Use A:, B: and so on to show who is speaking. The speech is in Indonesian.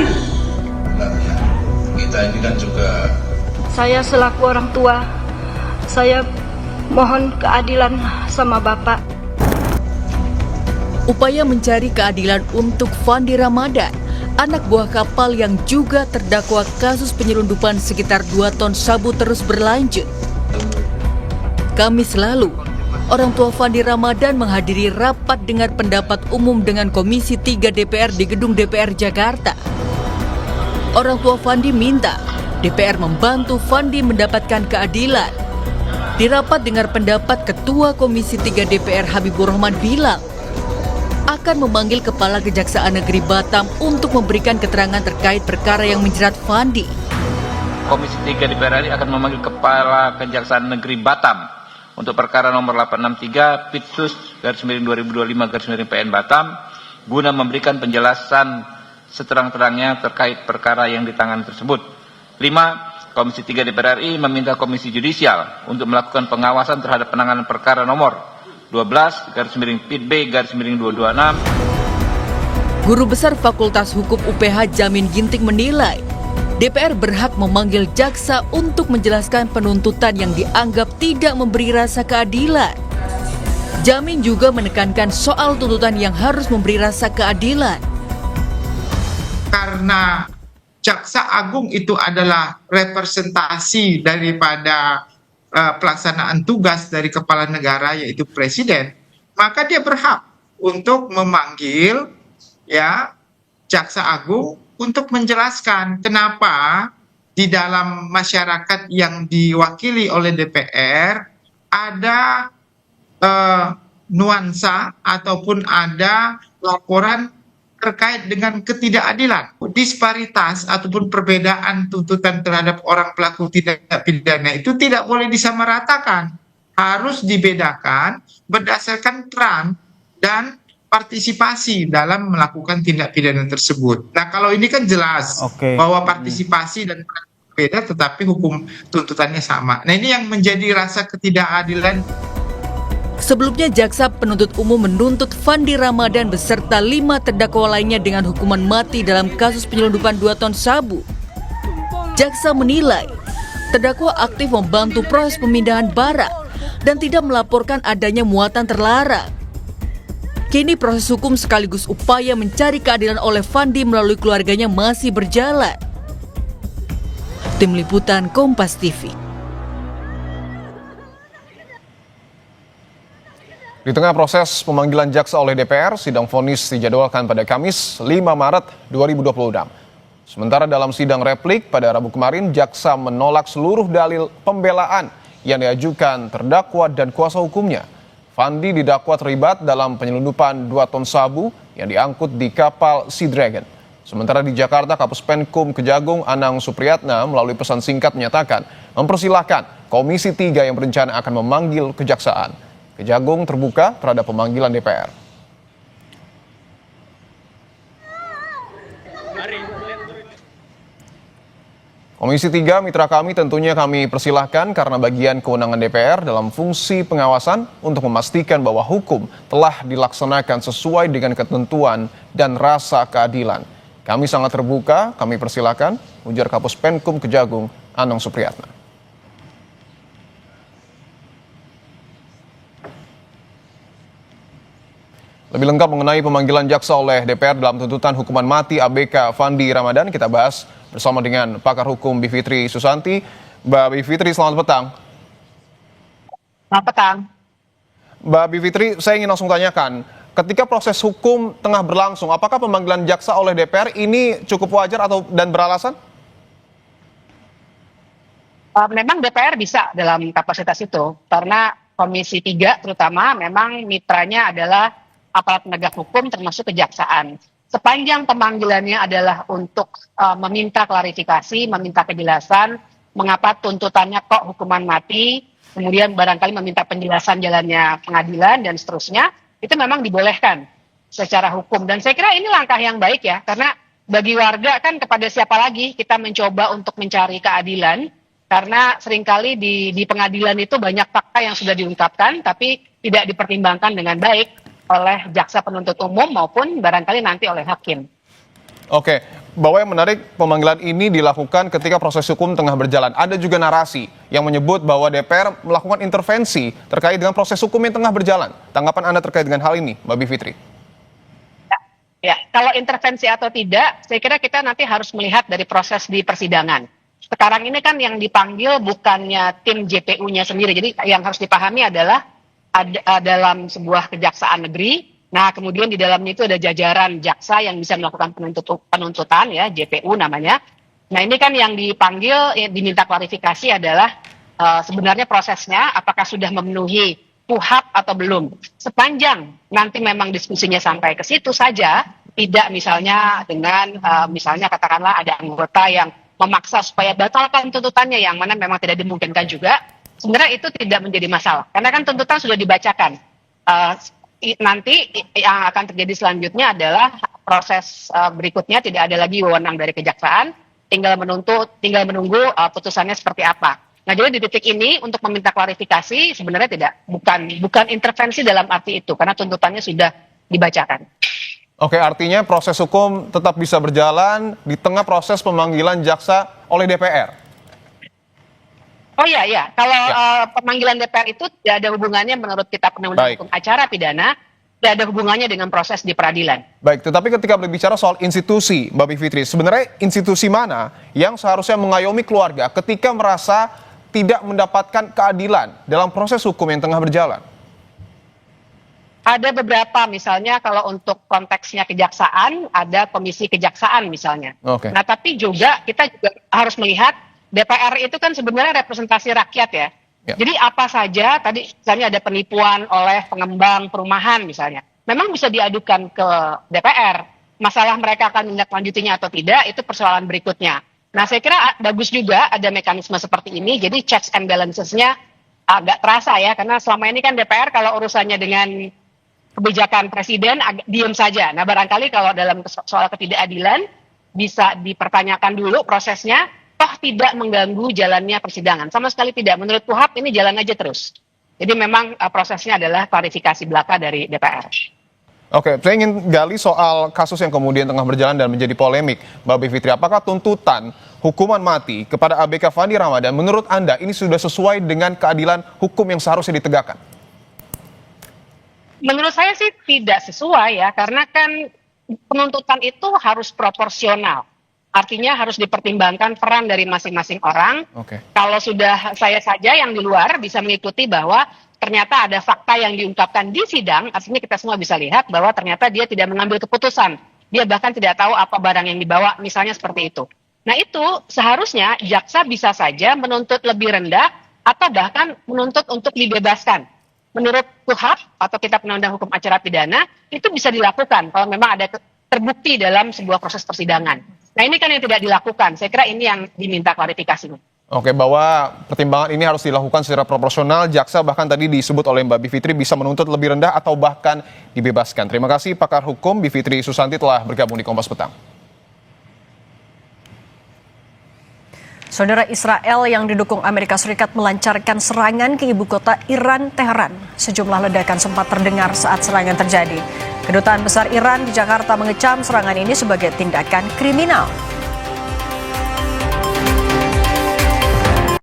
A: Sebenarnya kita ini kan juga,
B: Saya selaku orang tua, saya mohon keadilan sama Bapak.
C: Upaya mencari keadilan untuk Fandi Ramadan, anak buah kapal yang juga terdakwa kasus penyelundupan sekitar 2 ton sabu terus berlanjut. Kamis lalu, orang tua Fandi Ramadan menghadiri rapat dengar pendapat umum dengan Komisi 3 DPR di Gedung DPR Jakarta. Orang tua Fandi minta DPR membantu Fandi mendapatkan keadilan. Di rapat dengar pendapat Ketua Komisi 3 DPR Habibur Rahman bilang akan memanggil Kepala Kejaksaan Negeri Batam untuk memberikan keterangan terkait perkara yang menjerat Fandi.
D: Komisi 3 DPR RI akan memanggil Kepala Kejaksaan Negeri Batam untuk perkara nomor 863 Pitsus /2025 PN Batam guna memberikan penjelasan seterang-terangnya terkait perkara yang ditangani tersebut. 5. Komisi 3 DPR RI meminta Komisi Yudisial untuk melakukan pengawasan terhadap penanganan perkara nomor 12/PIT-B/226.
C: Guru Besar Fakultas Hukum UPH Jamin Ginting menilai DPR berhak memanggil jaksa untuk menjelaskan penuntutan yang dianggap tidak memberi rasa keadilan. Jamin juga menekankan soal tuntutan yang harus memberi rasa keadilan.
E: Karena Jaksa Agung itu adalah representasi daripada pelaksanaan tugas dari kepala negara yaitu presiden, maka dia berhak untuk memanggil Jaksa Agung untuk menjelaskan kenapa di dalam masyarakat yang diwakili oleh DPR ada nuansa ataupun ada laporan terkait dengan ketidakadilan, disparitas ataupun perbedaan tuntutan terhadap orang pelaku tindak pidana itu tidak boleh disamaratakan, harus dibedakan berdasarkan peran dan partisipasi dalam melakukan tindak pidana tersebut. Nah, kalau ini kan jelas bahwa partisipasi dan peran berbeda tetapi hukum tuntutannya sama. Nah, ini yang menjadi rasa ketidakadilan.
C: Sebelumnya, Jaksa Penuntut Umum menuntut Fandi Ramadan beserta 5 terdakwa lainnya dengan hukuman mati dalam kasus penyelundupan 2 ton sabu. Jaksa menilai terdakwa aktif membantu proses pemindahan barang dan tidak melaporkan adanya muatan terlarang. Kini proses hukum sekaligus upaya mencari keadilan oleh Fandi melalui keluarganya masih berjalan. Tim Liputan Kompas TV.
F: Di tengah proses pemanggilan jaksa oleh DPR, sidang vonis dijadwalkan pada Kamis 5 Maret 2026. Sementara dalam sidang replik pada Rabu kemarin, jaksa menolak seluruh dalil pembelaan yang diajukan terdakwa dan kuasa hukumnya. Fandi didakwa terlibat dalam penyelundupan 2 ton sabu yang diangkut di kapal Sea Dragon. Sementara di Jakarta, Kapus Penkum Kejagung Anang Supriyatna melalui pesan singkat menyatakan mempersilahkan Komisi 3 yang berencana akan memanggil kejaksaan. Kejagung terbuka terhadap pemanggilan DPR. Komisi 3 mitra kami tentunya kami persilahkan karena bagian kewenangan DPR dalam fungsi pengawasan untuk memastikan bahwa hukum telah dilaksanakan sesuai dengan ketentuan dan rasa keadilan. Kami sangat terbuka, kami persilahkan, ujar Kapus Penkum Kejagung Anang Supriyatna. Lebih lengkap mengenai pemanggilan jaksa oleh DPR dalam tuntutan hukuman mati ABK Fandi Ramadan, kita bahas bersama dengan pakar hukum Bivitri Susanti. Mbak Bivitri, selamat petang.
G: Selamat petang.
F: Mbak Bivitri, saya ingin langsung tanyakan, ketika proses hukum tengah berlangsung, apakah pemanggilan jaksa oleh DPR ini cukup wajar atau dan beralasan?
G: Memang DPR bisa dalam kapasitas itu, karena Komisi 3 terutama memang mitranya adalah aparat penegak hukum termasuk kejaksaan. Sepanjang pemanggilannya adalah untuk meminta klarifikasi, meminta kejelasan, mengapa tuntutannya kok hukuman mati, kemudian barangkali meminta penjelasan jalannya pengadilan dan seterusnya, itu memang dibolehkan secara hukum. Dan saya kira ini langkah yang baik ya, karena bagi warga kan kepada siapa lagi kita mencoba untuk mencari keadilan, karena seringkali di pengadilan itu banyak fakta yang sudah diungkapkan, tapi tidak dipertimbangkan dengan baik oleh jaksa penuntut umum maupun barangkali nanti oleh hakim.
F: Oke, bahwa yang menarik pemanggilan ini dilakukan ketika proses hukum tengah berjalan. Ada juga narasi yang menyebut bahwa DPR melakukan intervensi terkait dengan proses hukum yang tengah berjalan. Tanggapan Anda terkait dengan hal ini, Mbak Bivitri?
G: Ya, kalau intervensi atau tidak, saya kira kita nanti harus melihat dari proses di persidangan. Sekarang ini kan yang dipanggil bukannya tim JPU-nya sendiri. Jadi yang harus dipahami adalah dalam sebuah kejaksaan negeri, nah kemudian di dalamnya itu ada jajaran jaksa yang bisa melakukan penuntutan, ya JPU namanya. Nah ini kan yang dipanggil, diminta klarifikasi adalah sebenarnya prosesnya apakah sudah memenuhi KUHAP atau belum. Sepanjang nanti memang diskusinya sampai ke situ saja, tidak misalnya dengan misalnya katakanlah ada anggota yang memaksa supaya batalkan tuntutannya yang mana memang tidak dimungkinkan juga, sebenarnya itu tidak menjadi masalah. Karena kan tuntutan sudah dibacakan. Nanti yang akan terjadi selanjutnya adalah proses berikutnya tidak ada lagi wewenang dari kejaksaan, tinggal menunggu putusannya seperti apa. Nah, jadi di titik ini untuk meminta klarifikasi sebenarnya bukan intervensi dalam arti itu karena tuntutannya sudah dibacakan.
F: Oke, artinya proses hukum tetap bisa berjalan di tengah proses pemanggilan jaksa oleh DPR.
G: Oh iya, kalau pemanggilan DPR itu tidak ada hubungannya menurut Kitab Undang-Undang Hukum Acara Pidana, tidak ada hubungannya dengan proses di peradilan.
F: Baik, tetapi ketika berbicara soal institusi, Mbak Bivitri, sebenarnya institusi mana yang seharusnya mengayomi keluarga ketika merasa tidak mendapatkan keadilan dalam proses hukum yang tengah berjalan?
G: Ada beberapa, misalnya kalau untuk konteksnya kejaksaan, ada komisi kejaksaan misalnya.
F: Oke.
G: Nah, tapi kita juga harus melihat DPR itu kan sebenarnya representasi rakyat ya. Jadi apa saja, tadi misalnya ada penipuan oleh pengembang perumahan misalnya, memang bisa diadukan ke DPR. Masalah mereka akan menindaklanjutinya atau tidak, itu persoalan berikutnya. Nah, saya kira bagus juga ada mekanisme seperti ini, jadi checks and balancesnya agak terasa ya, karena selama ini kan DPR kalau urusannya dengan kebijakan presiden diam saja. Nah, barangkali kalau dalam soal ketidakadilan bisa dipertanyakan dulu prosesnya, toh tidak mengganggu jalannya persidangan. Sama sekali tidak. Menurut KUHAP ini jalan aja terus. Jadi memang prosesnya adalah klarifikasi belaka dari DPR.
F: Oke, saya ingin gali soal kasus yang kemudian tengah berjalan dan menjadi polemik. Mbak Bivitri, apakah tuntutan hukuman mati kepada ABK Fandi Ramadan menurut Anda ini sudah sesuai dengan keadilan hukum yang seharusnya ditegakkan?
G: Menurut saya sih tidak sesuai ya, karena kan penuntutan itu harus proporsional. Artinya harus dipertimbangkan peran dari masing-masing orang. Kalau sudah saya saja yang di luar bisa mengikuti bahwa ternyata ada fakta yang diungkapkan di sidang, artinya kita semua bisa lihat bahwa ternyata dia tidak mengambil keputusan. Dia bahkan tidak tahu apa barang yang dibawa, misalnya seperti itu. Nah itu seharusnya jaksa bisa saja menuntut lebih rendah atau bahkan menuntut untuk dibebaskan. Menurut KUHAP atau Kitab Undang-Undang Hukum Acara Pidana, itu bisa dilakukan kalau memang ada terbukti dalam sebuah proses persidangan. Nah ini kan yang tidak dilakukan, saya kira ini yang diminta klarifikasinya.
F: Oke, bahwa pertimbangan ini harus dilakukan secara proporsional, jaksa bahkan tadi disebut oleh Mbak Bivitri bisa menuntut lebih rendah atau bahkan dibebaskan. Terima kasih pakar hukum Bivitri Susanti telah bergabung di Kompas Petang.
H: Saudara, Israel yang didukung Amerika Serikat melancarkan serangan ke ibu kota Iran, Teheran. Sejumlah ledakan sempat terdengar saat serangan terjadi. Kedutaan Besar Iran di Jakarta mengecam serangan ini sebagai tindakan kriminal.